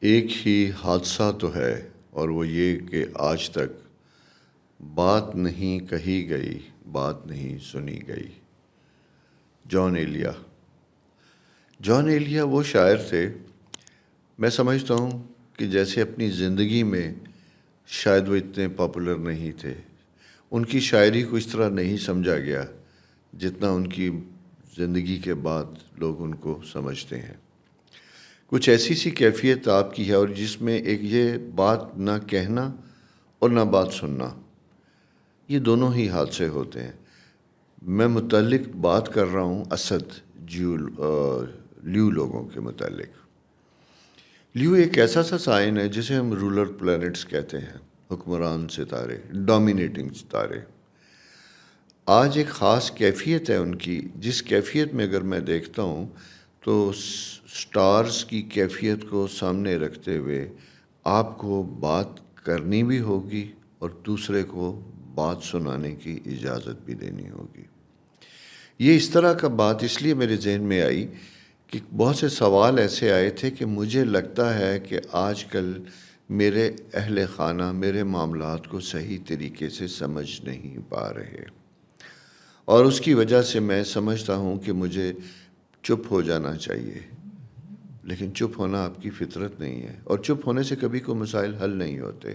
ایک ہی حادثہ تو ہے اور وہ یہ کہ آج تک بات نہیں کہی گئی، بات نہیں سنی گئی۔ جان ایلیا جان ایلیا وہ شاعر تھے، میں سمجھتا ہوں کہ جیسے اپنی زندگی میں شاید وہ اتنے پاپولر نہیں تھے، ان کی شاعری کو اس طرح نہیں سمجھا گیا جتنا ان کی زندگی کے بعد لوگ ان کو سمجھتے ہیں۔ کچھ ایسی سی کیفیت آپ کی ہے اور جس میں ایک یہ بات نہ کہنا اور نہ بات سننا، یہ دونوں ہی حادثے ہوتے ہیں۔ میں متعلق بات کر رہا ہوں اسد لیو لوگوں کے متعلق۔ لیو ایک ایسا سا سائن ہے جسے ہم رولر پلانٹس کہتے ہیں، حکمران ستارے، ڈومینیٹنگ ستارے۔ آج ایک خاص کیفیت ہے ان کی، جس کیفیت میں اگر میں دیکھتا ہوں تو سٹارز کی کیفیت کو سامنے رکھتے ہوئے آپ کو بات کرنی بھی ہوگی اور دوسرے کو بات سنانے کی اجازت بھی دینی ہوگی۔ یہ اس طرح کا بات اس لیے میرے ذہن میں آئی کہ بہت سے سوال ایسے آئے تھے کہ مجھے لگتا ہے کہ آج کل میرے اہل خانہ میرے معاملات کو صحیح طریقے سے سمجھ نہیں پا رہے، اور اس کی وجہ سے میں سمجھتا ہوں کہ مجھے چپ ہو جانا چاہیے۔ لیکن چپ ہونا آپ کی فطرت نہیں ہے، اور چپ ہونے سے کبھی کوئی مسائل حل نہیں ہوتے۔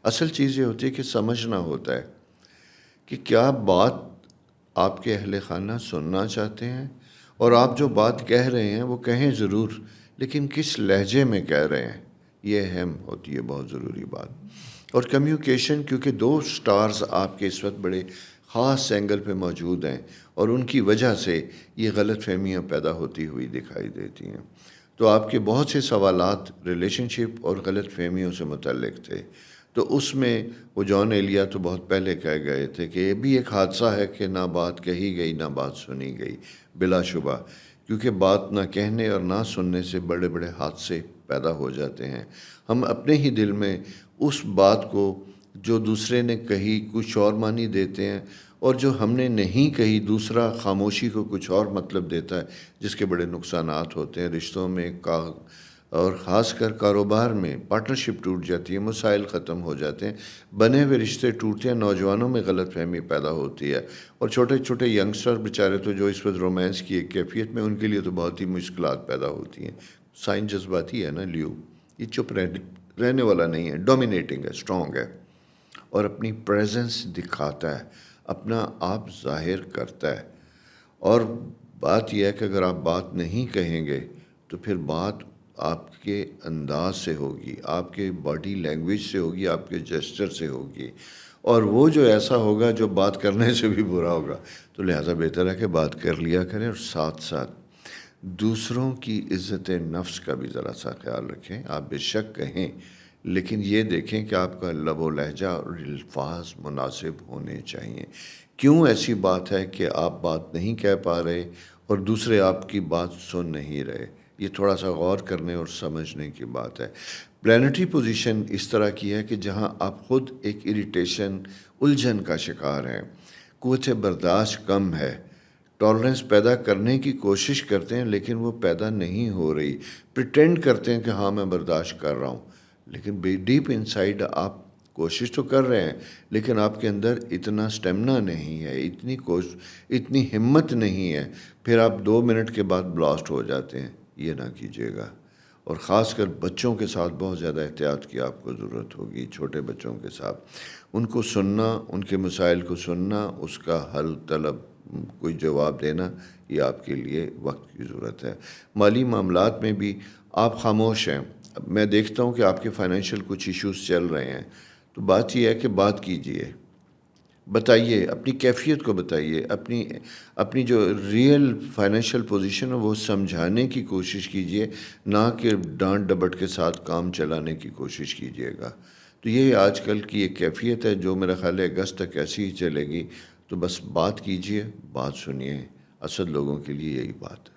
اصل چیز یہ ہوتی ہے کہ سمجھنا ہوتا ہے کہ کیا بات آپ کے اہل خانہ سننا چاہتے ہیں، اور آپ جو بات کہہ رہے ہیں وہ کہیں ضرور، لیکن کس لہجے میں کہہ رہے ہیں، یہ اہم ہوتی ہے، بہت ضروری بات۔ اور کمیونیکیشن، کیونکہ دو سٹارز آپ کے اس وقت بڑے خاص اینگل پہ موجود ہیں اور ان کی وجہ سے یہ غلط فہمیاں پیدا ہوتی ہوئی دکھائی دیتی ہیں، تو آپ کے بہت سے سوالات ریلیشن شپ اور غلط فہمیوں سے متعلق تھے۔ تو اس میں وہ جان ایلیا تو بہت پہلے کہہ گئے تھے کہ یہ بھی ایک حادثہ ہے کہ نہ بات کہی گئی نہ بات سنی گئی، بلا شبہ، کیونکہ بات نہ کہنے اور نہ سننے سے بڑے بڑے حادثے پیدا ہو جاتے ہیں۔ ہم اپنے ہی دل میں اس بات کو جو دوسرے نے کہی کچھ اور معنی دیتے ہیں، اور جو ہم نے نہیں کہی دوسرا خاموشی کو کچھ اور مطلب دیتا ہے، جس کے بڑے نقصانات ہوتے ہیں رشتوں میں، اور خاص کر کاروبار میں پارٹنرشپ ٹوٹ جاتی ہے، مسائل ختم ہو جاتے ہیں، بنے ہوئے رشتے ٹوٹتے ہیں، نوجوانوں میں غلط فہمی پیدا ہوتی ہے، اور چھوٹے چھوٹے ینگسٹر بیچارے تو جو اس وقت رومانس کی ایک کیفیت میں، ان کے لیے تو بہت ہی مشکلات پیدا ہوتی ہیں۔ سائن جذباتی ہے نا لیو، یہ چپ رہنے والا نہیں ہے، ڈومینیٹنگ ہے، اسٹرانگ ہے، اور اپنی پریزنس دکھاتا ہے، اپنا آپ ظاہر کرتا ہے۔ اور بات یہ ہے کہ اگر آپ بات نہیں کہیں گے تو پھر بات آپ کے انداز سے ہوگی، آپ کے باڈی لینگویج سے ہوگی، آپ کے جیسچر سے ہوگی، اور وہ جو ایسا ہوگا جو بات کرنے سے بھی برا ہوگا۔ تو لہٰذا بہتر ہے کہ بات کر لیا کریں، اور ساتھ ساتھ دوسروں کی عزت نفس کا بھی ذرا سا خیال رکھیں۔ آپ بے شک کہیں، لیکن یہ دیکھیں کہ آپ کا لب و لہجہ اور الفاظ مناسب ہونے چاہیے۔ کیوں ایسی بات ہے کہ آپ بات نہیں کہہ پا رہے اور دوسرے آپ کی بات سن نہیں رہے؟ یہ تھوڑا سا غور کرنے اور سمجھنے کی بات ہے۔ پلانٹری پوزیشن اس طرح کی ہے کہ جہاں آپ خود ایک اریٹیشن، الجھن کا شکار ہیں، قوت برداشت کم ہے، ٹالرنس پیدا کرنے کی کوشش کرتے ہیں لیکن وہ پیدا نہیں ہو رہی، پریٹینڈ کرتے ہیں کہ ہاں میں برداشت کر رہا ہوں، لیکن ڈیپ انسائیڈ آپ کوشش تو کر رہے ہیں، لیکن آپ کے اندر اتنا سٹیمنا نہیں ہے، اتنی ہمت نہیں ہے، پھر آپ 2 منٹ کے بعد بلاسٹ ہو جاتے ہیں۔ یہ نہ کیجیے گا، اور خاص کر بچوں کے ساتھ بہت زیادہ احتیاط کی آپ کو ضرورت ہوگی۔ چھوٹے بچوں کے ساتھ ان کو سننا، ان کے مسائل کو سننا، اس کا حل طلب، کوئی جواب دینا، یہ آپ کے لیے وقت کی ضرورت ہے۔ مالی معاملات میں بھی آپ خاموش ہیں۔ میں دیکھتا ہوں کہ آپ کے فائنینشیل کچھ ایشوز چل رہے ہیں، تو بات یہ ہے کہ بات کیجئے، بتائیے، اپنی کیفیت کو بتائیے، اپنی جو ریئل فائنینشیل پوزیشن ہے وہ سمجھانے کی کوشش کیجئے، نہ کہ ڈانٹ ڈپٹ کے ساتھ کام چلانے کی کوشش کیجئے گا۔ تو یہ آج کل کی ایک کیفیت ہے جو میرا خیال ہے اگست تک ایسی ہی چلے گی۔ تو بس بات کیجئے، بات سنیے، اسد لوگوں کے لیے یہی بات ہے۔